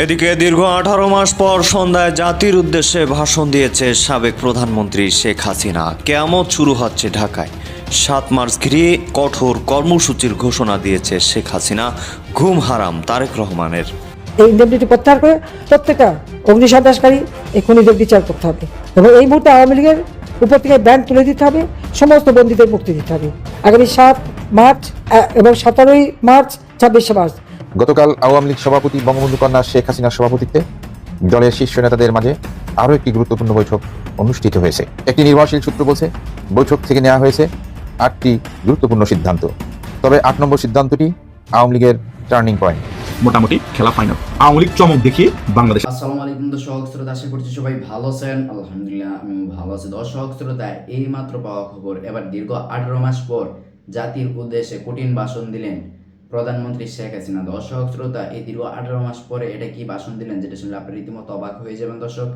এদিকে দীর্ঘ 18 মাস পর সন্ধ্যায় জাতির উদ্দেশ্যে ভাষণ দিয়েছে সাবেক প্রধানমন্ত্রী শেখ হাসিনা। কিয়ামত শুরু হচ্ছে ঢাকায়। 7 মার্চ ঘিরে কঠোর কর্মসূচির ঘোষণা দিয়েছে শেখ হাসিনা। ঘুম হারাম তারেক রহমানের। এই ইন্ডেমনিটি প্রত্যাহার করে প্রত্যেকটা অগ্নিসন্ত্রাসকারী এই খুনিদের বিচার করতে হবে এবং এই মুহূর্তে আওয়ামী লীগের উপর থেকে ব্যান তুলে দিতে হবে, সমস্ত বন্দীদের মুক্তি দিতে হবে। আগামী 7 মার্চ এবং 17 মার্চ, 26 মার্চ। গতকাল আওয়ামী লীগ সভাপতি বঙ্গবন্ধু কন্যা শেখ হাসিনার সভাপতিত্বে দলের শীর্ষ নেতাদের মাঝে আরও একটি গুরুত্বপূর্ণ বৈঠক অনুষ্ঠিত হয়েছে। একটি নির্ভরশীল সূত্র বলছে, বৈঠক থেকে নেওয়া হয়েছে 8টি গুরুত্বপূর্ণ সিদ্ধান্ত। তবে 8 নম্বর সিদ্ধান্তটি আওয়ামী লীগের টার্নিং পয়েন্ট। মোটামুটি খেলা ফাইনাল, আওয়ামী লীগ চমক দেখিয়ে বাংলাদেশ। আসসালামু আলাইকুম দর্শক শ্রোতা, আশা করছি সবাই ভালো আছেন। আলহামদুলিল্লাহ আমি ভালো আছি। দর্শক শ্রোতা, এই মাত্র পাওয়া খবর, এবার দীর্ঘ 18 মাস পর জাতির উদ্দেশ্যে কঠিন ভাষণ দিলেন প্রধানমন্ত্রী শেখ হাসিনা। দর্শক শ্রোতা, এই দীর্ঘ 18 মাস পরে এটা কি ভাষণ দিলেন, যেটা শুনলে আপনি রীতিমতো অবাক হয়ে যাবেন। দর্শক,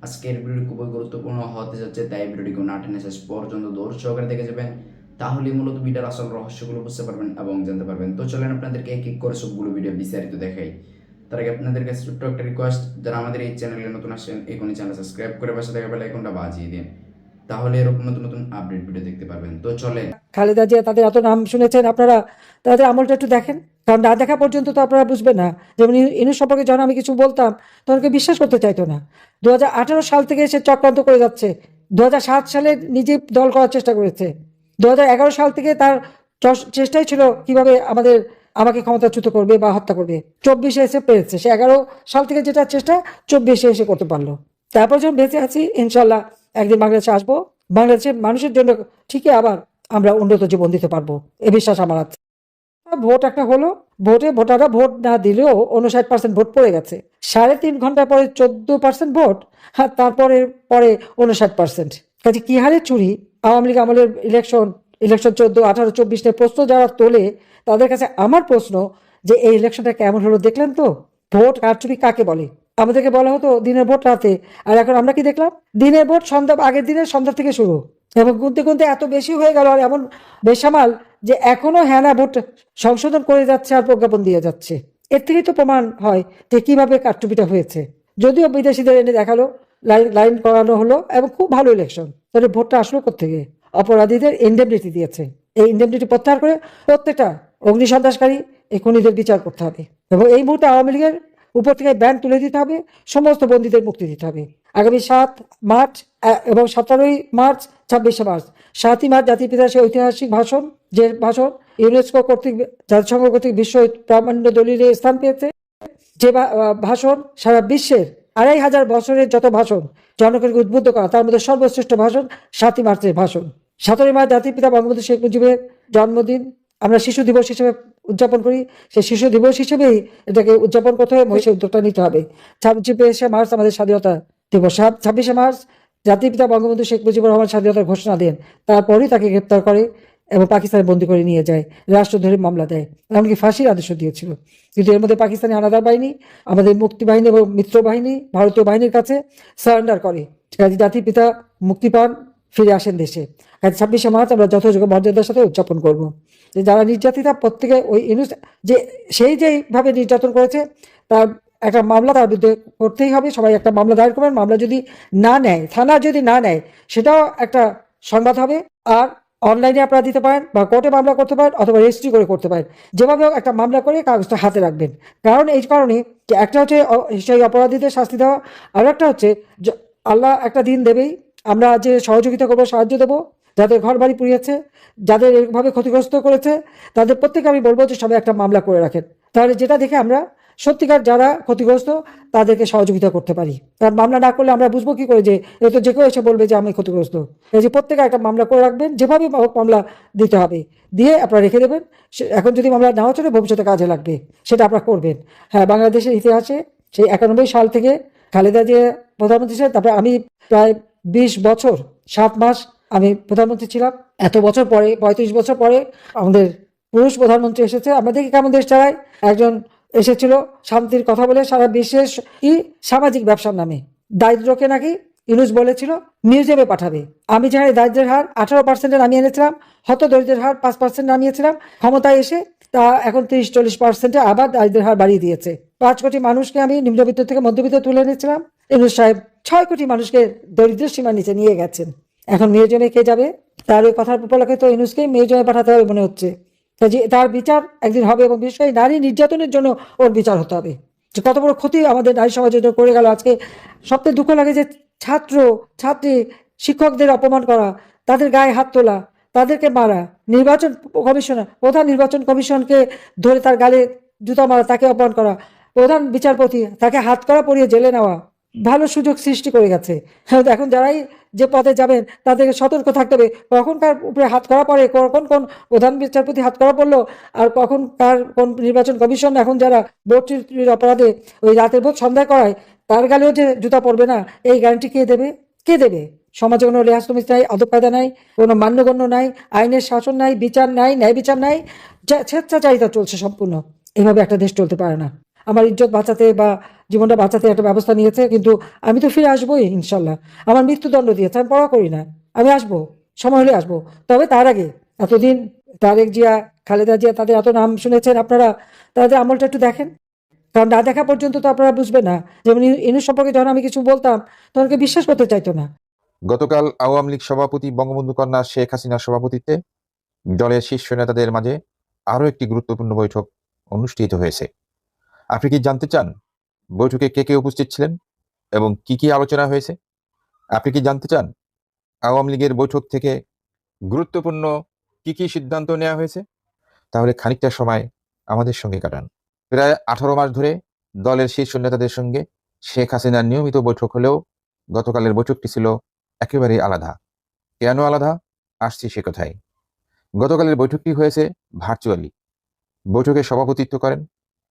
আজকের ভিডিওটি খুবই গুরুত্বপূর্ণ হতে যাচ্ছে, তাই ভিডিওটিকে না টেনে শেষ পর্যন্ত দৌড় সহকারে দেখে যাবেন, তাহলে মূলত ভিডিওর আসল রহস্যগুলো বুঝতে পারবেন এবং জানতে পারবেন। তো চলেন আপনাদেরকে এক এক করে সবগুলো ভিডিও বিস্তারিত দেখাই। তার আগে আপনাদের কাছে ছোট্ট একটা রিকোয়েস্ট, যারা আমাদের এই চ্যানেলে নতুন আসেন, এখনই চ্যানেল সাবস্ক্রাইব করে পাশে থাকা বেল আইকনটা বাজিয়ে দিন, তাহলে এরকম নতুন নতুন আপডেট ভিডিও দেখতে পারবেন। তো চলেন। খালেদা জিয়া, তাদের এত নাম শুনেছেন আপনারা, তাদের আমলটা একটু দেখেন, কারণ না দেখা পর্যন্ত তো আপনারা বুঝবেন না। যেমন ইনুস সম্পর্কে যখন আমি কিছু বলতাম তখন কেউ বিশ্বাস করতে চাইতো না। 2018 সাল থেকে সে চক্রান্ত করে যাচ্ছে। 2007 সালে নিজে দল করার চেষ্টা করেছে। 2011 সাল থেকে তার চেষ্টাই ছিল কিভাবে আমাকে ক্ষমতাচ্যুত করবে বা হত্যা করবে। 24-এ এসে পেরেছে। সে 11 সাল থেকে যেটা চেষ্টা 24-এ এসে করতে পারলো। তারপর যখন বেঁচে আছি, ইনশাল্লাহ একদিন বাংলাদেশে আসবো, বাংলাদেশের মানুষের জন্য ঠিকই আবার আমরা উন্নত জীবন দিতে পারবো, এ বিশ্বাস আমার আছে। ভোট একটা হলো, ভোটাররা ভোট না দিলেও 59% ভোট পড়ে গেছে। 3.5 ঘন্টা পরে 14% ভোট, আর তারপরে 59%। কাজে কি হারে চুরি! আওয়ামী লীগ আমলের ইলেকশন 14, 18, 24 নিয়ে প্রশ্ন যারা তোলে, তাদের কাছে আমার প্রশ্ন যে এই ইলেকশনটা কেমন হলো দেখলেন তো? ভোট কারচুপি কাকে বলে? আমাদেরকে বলা হতো দিনের ভোট রাতে, আর এখন আমরা কি দেখলাম? দিনের ভোট আগের দিনের সন্ধ্যা থেকে শুরু, এবং গুনতে গুনতে এত বেশি হয়ে গেল, আর এমন বেসামাল যে এখনো হ্যানা ভোট সংশোধন করে যাচ্ছে আর প্রজ্ঞাপন দিয়ে যাচ্ছে। এর থেকেই তো প্রমাণ হয় যে কিভাবে কারচুপিটা হয়েছে। যদিও বিদেশিদের এনে দেখালো, লাইন করানো হলো এবং খুব ভালো ইলেকশন, তাহলে ভোটটা আসলো কোত্থেকে? অপরাধীদের ইন্ডেমনিটি দিয়েছে। এই ইন্ডেমনিটি প্রত্যাহার করে প্রত্যেকটা অগ্নিসন্ত্রাসকারী এই খুনিদের বিচার করতে হবে এবং এই মুহূর্তে আওয়ামী লীগের উপর থেকে ব্যান তুলে দিতে হবে, সমস্ত বন্দীদের মুক্তি দিতে হবে। আগামী 7 মার্চ এবং 17 মার্চ, 26 মার্চ। 7ই মার্চ জাতির পিতার সেই ঐতিহাসিক ভাষণ, যে ভাষণ ইউনেস্কো কর্তৃক, জাতিসংঘ কর্তৃক বিশ্ব প্রামাণ্য দলিলে স্থান পেয়েছে, যে ভাষণ সারা বিশ্বের 2500 বছরের যত ভাষণ জনগণকে উদ্বুদ্ধ করা, তার মধ্যে সর্বশ্রেষ্ঠ ভাষণ 7ই মার্চের ভাষণ। 17 মার্চ জাতির পিতা বঙ্গবন্ধু শেখ মুজিবের জন্মদিন, আমরা শিশু দিবস হিসেবে উদযাপন করি। সেই শিশু দিবস হিসেবেই এটাকে উদযাপন করতে হবে, সেই উদ্যোগটা নিতে হবে। 26 মার্চ আমাদের স্বাধীনতা দিবস। 26 মার্চ জাতির পিতা বঙ্গবন্ধু শেখ মুজিবুর রহমান স্বাধীনতার ঘোষণা দেন, তারপরেই তাকে গ্রেপ্তার করে এবং পাকিস্তানে বন্দী করে নিয়ে যায়, রাষ্ট্রদ্রোহের মামলা দেয়, এমনকি ফাঁসির আদেশ দিয়েছিল। কিন্তু এর মধ্যে পাকিস্তানি হানাদার বাহিনী আমাদের মুক্তি বাহিনী এবং মিত্র বাহিনী, ভারতীয় বাহিনীর কাছে সারেন্ডার করে। জাতির পিতা মুক্তি পান, ফিরে আসেন দেশে। 26 মার্চ আমরা যথাযোগ্য মর্যাদার সাথে উদযাপন করব। যে যারা নির্যাতিতা, প্রত্যেকে ওই যে সেই যেইভাবে নির্যাতন করেছে তার একটা মামলা তার বিরুদ্ধে করতেই হবে। সবাই একটা মামলা দায়ের করবেন। মামলা যদি না নেয়, থানা যদি না নেয়, সেটাও একটা সংবাদ হবে। আর অনলাইনে আপনারা দিতে পারেন বা কোর্টে মামলা করতে পারেন অথবা রেজিস্ট্রি করে করতে পারেন। যেভাবে হোক একটা মামলা করে কাগজটা হাতে রাখবেন। কারণ এই কারণে যে একটা হচ্ছে সেই অপরাধীদের শাস্তি দেওয়া, আর একটা হচ্ছে আল্লাহ একটা দিন দেবেই, আমরা যে সহযোগিতা করবো, সাহায্য দেবো, যাদের ঘর বাড়ি পুড়িয়েছে, যাদের এরকমভাবে ক্ষতিগ্রস্ত করেছে, তাদের প্রত্যেকে আমি বলবো যে সবাই একটা মামলা করে রাখেন। তাহলে যেটা দেখে আমরা সত্যিকার যারা ক্ষতিগ্রস্ত তাদেরকে সহযোগিতা করতে পারি। কারণ মামলা না করলে আমরা বুঝবো কি করে যে এ তো যে কেউ এসে বলবে যে আমি ক্ষতিগ্রস্ত। এই যে প্রত্যেকে একটা মামলা করে রাখবেন, যেভাবে মামলা দিতে হবে, দিয়ে আপনারা রেখে দেবেন। এখন যদি মামলা নাও চলে, ভবিষ্যতে কাজে লাগবে, সেটা আপনারা করবেন। হ্যাঁ, বাংলাদেশের ইতিহাসে সেই 91 সাল থেকে খালেদা জিয়া প্রধানমন্ত্রী ছিলেন, তারপরে আমি প্রায় 20 বছর 7 মাস আমি প্রধানমন্ত্রী ছিলাম। এত বছর পরে, 35 বছর পরে আমাদের পুরুষ প্রধানমন্ত্রী এসেছে। আমরা দেখি কেমন দেশ চালায়। একজন এসেছিল শান্তির কথা বলে সারা বিশ্বের সামাজিক ব্যবসার নামে, দারিদ্রকে নাকি ইউনূস বলেছিল মিউজিয়ামে পাঠাবে। আমি যেখানে দারিদ্র্যের হার 18% নামিয়ে এনেছিলাম, হত দরিদ্রের হার 5% নামিয়েছিলাম, ক্ষমতায় এসে তা এখন 30-40% আবার দারিদ্র্যের হার বাড়িয়ে দিয়েছে। 5 কোটি মানুষকে আমি নিম্নবিত্ত থেকে মধ্যবিত্ত তুলে এনেছিলাম। ইউনূস সাহেব 6 কোটি মানুষকে দরিদ্র সীমার নিচে নিয়ে গেছেন। এখন মিউজিয়ামে কে যাবে? তার ওই কথার উপলক্ষে তো ইউনূসকে মিউজিয়ামে পাঠাতে হবে মনে হচ্ছে। তার বিচার একদিন হবে, এবং বিশেষ করে নারী নির্যাতনের জন্য ওর বিচার হতে হবে। যে কত বড় ক্ষতি আমাদের নারী সমাজের জন্য করে গেল। আজকে সবচেয়ে দুঃখ লাগে যে ছাত্র ছাত্রী শিক্ষকদের অপমান করা, তাদের গায়ে হাত তোলা, তাদেরকে মারা, প্রধান নির্বাচন কমিশনকে ধরে তার গালে জুতা মারা, তাকে অপমান করা, প্রধান বিচারপতি তাকে হাত করা পরিয়ে জেলে নেওয়া, ভালো সুযোগ সৃষ্টি করে গেছে। এখন যারাই যে পদে যাবেন তাদেরকে সতর্ক থাকতে হবে, কখন কার উপরে হাত করা পড়ে, কখন কোন প্রধান বিচারপতি হাত করা পড়লো, আর কখন কার কোন নির্বাচন কমিশন এখন যারা ভোট চুরির অপরাধে ওই রাতের ভোট সন্ধ্যায় করায় তার গালেও যে জুতা পড়বে না, এই গ্যারান্টি কে দেবে? কে দেবে? সমাজে কোনো রেয়াজ তমিজ নাই, আদব কায়দা নাই, কোনো মান্যগণ্য নাই, আইনের শাসন নাই, বিচার নাই, ন্যায় বিচার নাই, স্বেচ্ছাচারিতা চলছে সম্পূর্ণ। এভাবে একটা দেশ চলতে পারে না। আমার ইজ্জত বাঁচাতে বা জীবনটা বাঁচাতে একটা ব্যবস্থা নিয়েছে, কিন্তু আমি তো ফিরে আসবোই ইনশাল্লাহ। আমার মৃত্যুদণ্ড দিয়েছে, আমি পড়া করি না, আমি আসবো, সময় হলে আসবো। তবে তার আগে এতদিন তারেক জিয়া, খালেদা জিয়া, তাদের এত নাম শুনেছেন আপনারা, তাদের আমলটা একটু দেখেন। কারণ না দেখা পর্যন্ত তো আপনারা বুঝবেন না। যেমন ইউনূস সম্পর্কে যখন আমি কিছু বলতাম তখন কেউ বিশ্বাস করতে চাইতো না। গতকাল আওয়ামী লীগ সভাপতি বঙ্গবন্ধু কন্যা শেখ হাসিনার সভাপতিত্বে দলের শীর্ষ নেতাদের মাঝে আরও একটি গুরুত্বপূর্ণ বৈঠক অনুষ্ঠিত হয়েছে। আপনি কি জানতে চান বৈঠকে কে কে উপস্থিত ছিলেন এবং কি কি আলোচনা হয়েছে? আপনি কি জানতে চান আওয়ামী লীগের বৈঠক থেকে গুরুত্বপূর্ণ কি কি সিদ্ধান্ত নেওয়া হয়েছে? তাহলে খানিকটা সময় আমাদের সঙ্গে কাটান। প্রায় 18 মাস ধরে দলের শীর্ষ নেতাদের সঙ্গে শেখ হাসিনার নিয়মিত বৈঠক হলেও গতকালের বৈঠকটি ছিল একেবারেই আলাদা। কেন আলাদা? আসছি সে কথায়। গতকালের বৈঠকটি হয়েছে ভার্চুয়ালি। বৈঠকে সভাপতিত্ব করেন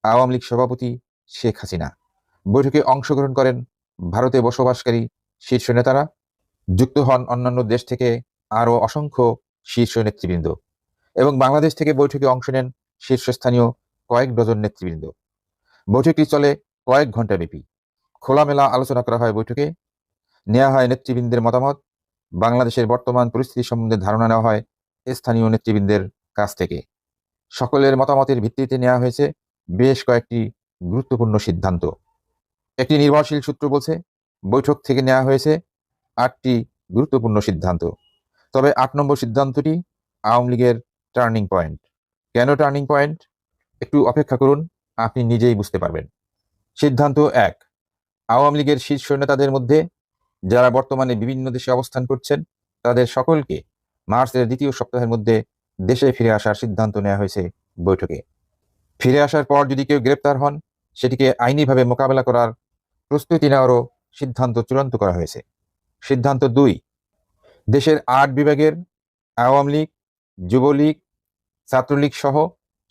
আওয়ামী লীগ সভাপতি শেখ হাসিনা। বৈঠকে অংশগ্রহণ করেন ভারতে বসবাসকারী শীর্ষ নেতারা, যুক্ত হন অন্যান্য দেশ থেকে আরও অসংখ্য শীর্ষ নেতৃবৃন্দ, এবং বাংলাদেশ থেকে বৈঠকে অংশ নেন শীর্ষস্থানীয় কয়েক ডজন নেতৃবৃন্দ। বৈঠকটি চলে কয়েক ঘন্টা ব্যাপী। খোলামেলা আলোচনা করা হয় বৈঠকে, নেওয়া হয় নেতৃবৃন্দের মতামত, বাংলাদেশের বর্তমান পরিস্থিতি সম্বন্ধে ধারণা নেওয়া হয় স্থানীয় নেতৃবৃন্দের কাছ থেকে। সকলের মতামতের ভিত্তিতে নেওয়া হয়েছে বেশ কয়েকটি গুরুত্বপূর্ণ সিদ্ধান্ত। একটি নির্ভরশীল সূত্র বলছে বৈঠক থেকে নেওয়া হয়েছে 8টি গুরুত্বপূর্ণ সিদ্ধান্ত। তবে 8 নম্বর সিদ্ধান্তটি আওয়ামী লীগের টার্নিং পয়েন্ট। কেন টার্নিং পয়েন্ট? একটু অপেক্ষা করুন, আপনি নিজেই বুঝতে পারবেন। সিদ্ধান্ত 1, আওয়ামী লীগের শীর্ষ নেতাদের মধ্যে যারা বর্তমানে বিভিন্ন দেশে অবস্থান করছেন তাদের সকলকে মার্চের দ্বিতীয় সপ্তাহের মধ্যে দেশে ফিরে আসার সিদ্ধান্ত নেওয়া হয়েছে বৈঠকে। ফিরে আসার পর যদি কেউ গ্রেপ্তার হন সেটিকে আইনিভাবে মোকাবেলা করার প্রস্তুতি নেওয়ারও সিদ্ধান্ত চূড়ান্ত করা হয়েছে। সিদ্ধান্ত 2, দেশের 8 বিভাগের আওয়ামী লীগ, যুবলীগ, ছাত্রলীগ সহ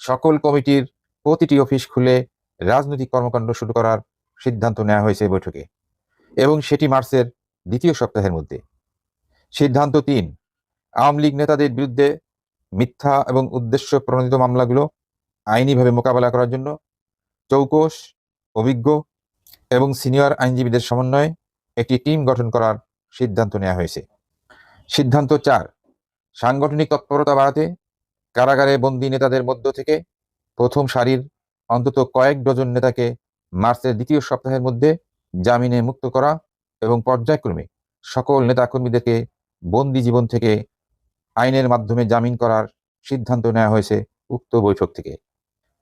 সকল কমিটির প্রতিটি অফিস খুলে রাজনৈতিক কর্মকাণ্ড শুরু করার সিদ্ধান্ত নেওয়া হয়েছে বৈঠকে, এবং সেটি মার্চের দ্বিতীয় সপ্তাহের মধ্যে। সিদ্ধান্ত 3, আওয়ামী লীগ নেতাদের বিরুদ্ধে মিথ্যা এবং উদ্দেশ্য প্রণোদিত মামলাগুলো আইনিভাবে মোকাবেলা করার জন্য চৌকস, অভিজ্ঞ এবং সিনিয়র আইনজীবীদের সমন্বয়ে একটি টিম গঠন করার সিদ্ধান্ত নেওয়া হয়েছে। সিদ্ধান্ত 4, সাংগঠনিক তৎপরতা বাড়াতে কারাগারে বন্দী নেতাদের মধ্য থেকে প্রথম সারির অন্তত কয়েক ডজন নেতাকে মার্চের দ্বিতীয় সপ্তাহের মধ্যে জামিনে মুক্ত করা এবং পর্যায়ক্রমে সকল নেতাকর্মীদেরকে বন্দী জীবন থেকে আইনের মাধ্যমে জামিন করার সিদ্ধান্ত নেওয়া হয়েছে উক্ত বৈঠক থেকে।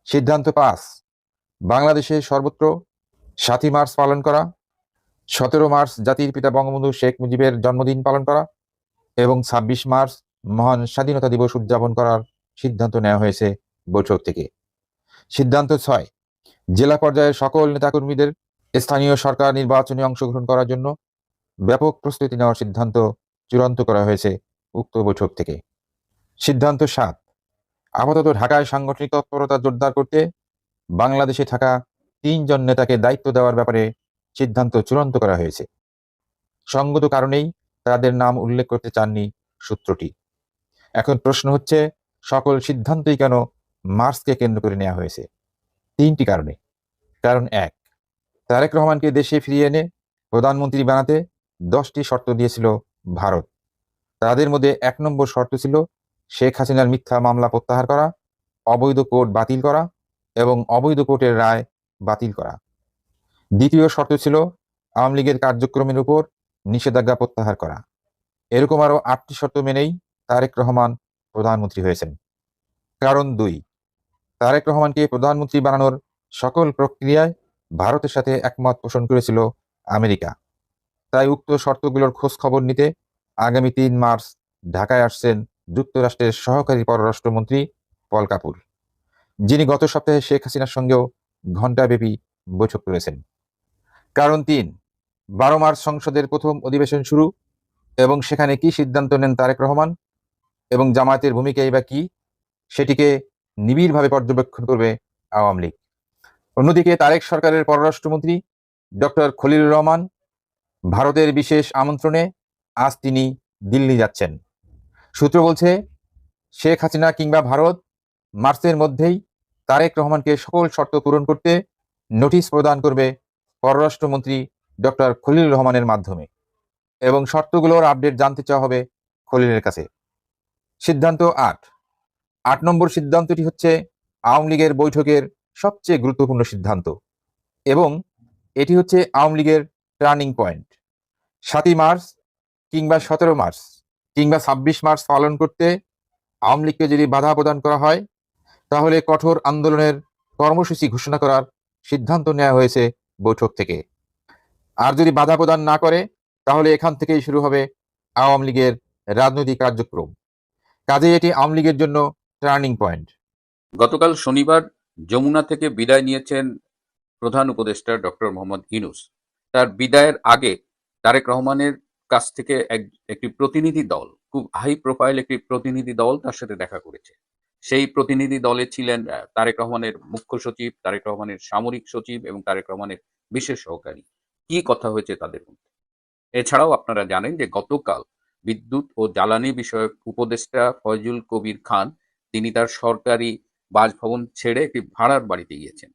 সিদ্ধান্ত 5, বাংলাদেশে সর্বত্র 7ই মার্চ পালন করা, 17 মার্চ জাতির পিতা বঙ্গবন্ধু শেখ মুজিবের জন্মদিন পালন করা এবং 26 মার্চ মহান স্বাধীনতা দিবস উদযাপন করার সিদ্ধান্ত নেওয়া হয়েছে বৈঠক থেকে। সিদ্ধান্ত 6, জেলা পর্যায়ের সকল নেতাকর্মীদের স্থানীয় সরকার নির্বাচনে অংশগ্রহণ করার জন্য ব্যাপক প্রস্তুতি নেওয়ার সিদ্ধান্ত চূড়ান্ত করা হয়েছে উক্ত বৈঠক থেকে। সিদ্ধান্ত 7, আপাতত ঢাকায় সাংগঠনিক তৎপরতা জোরদার করতে বাংলাদেশে থাকা 3 জন নেতাকে দায়িত্ব দেওয়ার ব্যাপারে সিদ্ধান্ত চূড়ান্ত করা হয়েছে। সঙ্গত কারণেই তাদের নাম উল্লেখ করতে চাননি সূত্রটি। এখন প্রশ্ন হচ্ছে, সকল সিদ্ধান্তই কেন মার্চকে কেন্দ্র করে নেওয়া হয়েছে? 3টি কারণে। কারণ 1, তারেক রহমানকে দেশে ফিরিয়ে এনে প্রধানমন্ত্রী বানাতে 10টি শর্ত দিয়েছিল ভারত। তাদের মধ্যে 1 নম্বর শর্ত ছিল শেখ হাসিনার মিথ্যা মামলা প্রত্যাহার করা, অবৈধ কোর্ট বাতিল করা এবং অবৈধ কোর্টের রায় বাতিল করা। দ্বিতীয় শর্ত ছিল আওয়ামী লীগের কার্যক্রমের উপর নিষেধাজ্ঞা প্রত্যাহার করা। এরকম আরও 8টি শর্ত মেনেই তারেক রহমান প্রধানমন্ত্রী হয়েছেন। কারণ 2, তারেক রহমানকে প্রধানমন্ত্রী বানানোর সকল প্রক্রিয়ায় ভারতের সাথে একমত পোষণ করেছিল আমেরিকা। তাই উক্ত শর্তগুলোর খোঁজ খবর নিতে আগামী 3 মার্চ ঢাকায় আসছেন যুক্তরাষ্ট্রের সহকারী পররাষ্ট্রমন্ত্রী পল কাপুর, যিনি গত সপ্তাহে শেখ হাসিনার সঙ্গেও ঘণ্টাব্যাপী বৈঠক করেছেন। কারণ 3, 12 মার্চ সংসদের প্রথম অধিবেশন শুরু এবং সেখানে কি সিদ্ধান্ত নেন তারেক রহমান এবং জামায়াতের ভূমিকাই বা কি, সেটিকে নিবিড়ভাবে পর্যবেক্ষণ করবে আওয়ামী লীগ। অন্যদিকে তারেক সরকারের পররাষ্ট্রমন্ত্রী ডক্টর খলিলুর রহমান ভারতের বিশেষ আমন্ত্রণে আজ তিনি দিল্লি যাচ্ছেন। সূত্র বলছে শেখ হাসিনা কিংবা ভারত মার্চের মধ্যেই তারেক রহমানকে সকল শর্ত পূরণ করতে নোটিশ প্রদান করবে পররাষ্ট্রমন্ত্রী ডক্টর খলিলুর রহমানের মাধ্যমে এবং শর্তগুলোর আপডেট জানতে চাওয়া হবে খলিলের কাছে। সিদ্ধান্ত 8 নম্বর সিদ্ধান্তটি হচ্ছে আওয়ামী লীগের বৈঠকের সবচেয়ে গুরুত্বপূর্ণ সিদ্ধান্ত এবং এটি হচ্ছে আওয়ামী লীগের টার্নিং পয়েন্ট। 7ই মার্চ কিংবা 17 মার্চ কিংবা 26 মার্চ পালন করতে আওয়ামী লীগকে যদি বাধা প্রদান করা হয় তাহলে কঠোর আন্দোলনের কর্মসূচি ঘোষণা করার সিদ্ধান্ত নেওয়া হয়েছে বৈঠক থেকে। আর যদি বাধা প্রদান না করে তাহলে এখান থেকেই শুরু হবে আওয়ামী লীগের রাজনৈতিক কার্যক্রম। কাজেই এটি আওয়ামী লীগের জন্য টার্নিং পয়েন্ট। গতকাল শনিবার যমুনা থেকে বিদায় নিয়েছেন প্রধান উপদেষ্টা ডক্টর মোহাম্মদ ইউনূস। তার বিদায়ের আগে তারেক রহমানের কাছ থেকে একটি প্রতিনিধি দল, খুব হাই প্রোফাইল একটি প্রতিনিধি দল তার সাথে দেখা করেছে। সেই প্রতিনিধি দলে ছিলেন তারেক রহমানের মুখ্য সচিব, তারেক রহমানের সামরিক সচিব এবং তারেক রহমানের বিশেষ সহকারী। কি কথা হয়েছে তাদের মধ্যে? এছাড়াও আপনারা জানেন যে গতকাল বিদ্যুৎ ও জ্বালানি বিষয়ক উপদেষ্টা ফয়জুল কবির খান তিনি তার সরকারি বাসভবন ছেড়ে একটি ভাড়ার বাড়িতে গিয়েছেন।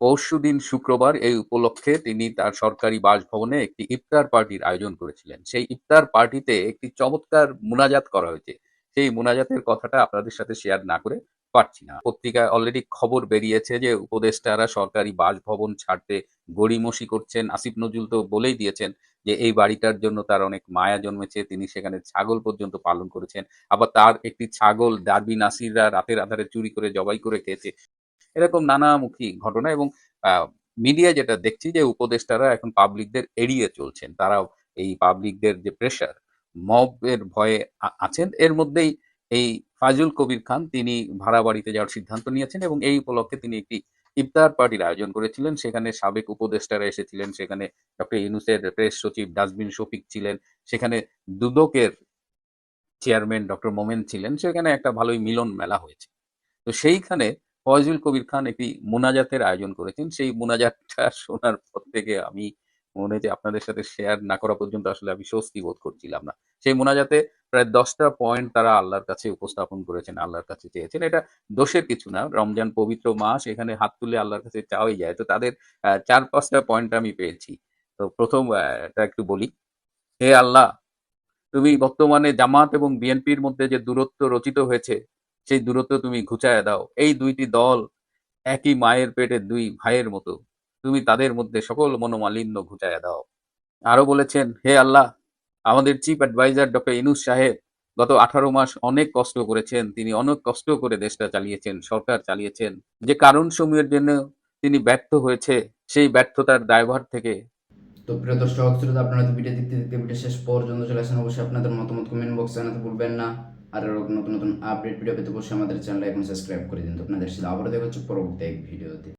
পরশুদিন শুক্রবার এই উপলক্ষে তিনি তার সরকারি বাসভবনে একটি ইফতার পার্টির আয়োজন করেছিলেন। সেই ইফতার পার্টিতে একটি চমৎকার মুনাজাত করা হয়েছে। সেই মুনাজাতের কথাটা আপনাদের সাথে শেয়ার না করে পারছি না। পত্রিকায় অলরেডি খবর বেরিয়েছে যে উপদেষ্টারা সরকারি বাসভবন ছাড়তে গড়িমসি করছেন। আসিফ নজরুল তো বলেই দিয়েছেন যে এই বাড়িটার জন্য তার অনেক মায়া জন্মেছে, তিনি সেখানে ছাগল পর্যন্ত পালন করেছেন। আবার তার একটি ছাগল ডারবি নাসিররা রাতের আধারে চুরি করে জবাই করে খেয়েছে। এরকম নানামুখী ঘটনা এবং মিডিয়ায় যেটা দেখছি যে উপদেষ্টারা এখন পাবলিকদের এড়িয়ে চলছেন। তারাও এই পাবলিকদের যে প্রেশার, মবের ভয়ে আছেন। এর মধ্যেই এই ফাজুল কবির খান তিনি ভাড়া বাড়িতে যাওয়ার সিদ্ধান্ত নিয়েছেন এবং এই উপলক্ষে তিনি একটি ইফতার পার্টির আয়োজন করেছিলেন। সেখানে সাবেক উপদেষ্টারা এসেছিলেন, সেখানে ডক্টর ইউনূসের প্রেস সচিব ডাস্টবিন শফিক ছিলেন, সেখানে দুদকের চেয়ারম্যান ডক্টর মোমেন ছিলেন। সেখানে একটা ভালোই মিলন মেলা হয়েছে। তো সেইখানে ফয়জুল কবির খান একটি মোনাজাতের আয়োজন করেছেন। সেই মোনাজাতটা শোনার পর থেকে আমি মনে যে আপনাদের সাথে শেয়ার না করা পর্যন্ত আসলে আমি স্বস্তি বোধ করছিলাম না। সেই মোনাজাতে প্রায় 10টা পয়েন্ট তারা আল্লাহর কাছে উপস্থাপন করেছেন, আল্লাহর কাছে চেয়েছেন। এটা দোষের কিছু না। রমজান পবিত্র মাস, এখানে হাত তুলে আল্লাহর কাছে চাওয়াই যায়। তো তাদের 4-5টা পয়েন্ট আমি পেয়েছি। তো প্রথম টা একটু বলি। হে আল্লাহ, তুমি বর্তমানে জামাত এবং বিএনপির মধ্যে যে দূরত্ব রচিত হয়েছে সেই দূরত্ব তুমি ঘুচায় দাও। এই দুইটি দল একই মায়ের পেটে দুই ভাইয়ের মতো, তুমি তাদের মধ্যে সকল মনোমালিন্য ঘুচায় দাও। আরো বলেছেন, হে আল্লাহ, আমাদের চিফ অ্যাডভাইজার ডক্টর ইউনূস সাহেব গত 18 মাস অনেক কষ্ট করেছেন। তিনি অনেক কষ্ট করে দেশটা চালিয়েছেন, সরকার চালিয়েছেন। যে কারণ সমূহের জন্য তিনি ব্যর্থ হয়েছে, সেই ব্যর্থতার দায়ভার থেকে। তো প্রিয় দর্শক শ্রোতা, আপনারা তো ভিডিও দেখতে দেখতে ভিডিও শেষ পর্যন্ত চলে আসেন। অবশ্যই আপনাদের মতামত কমেন্ট বক্সে জানাতে ভুলবেন না। আর নতুন নতুন আপডেট ভিডিও পেতে অবশ্যই আমাদের চ্যানেল এখন সাবস্ক্রাইব করে দিন। তো আপনাদের সাথে আবারও দেখা হচ্ছে পরবর্তী এক ভিডিওতে।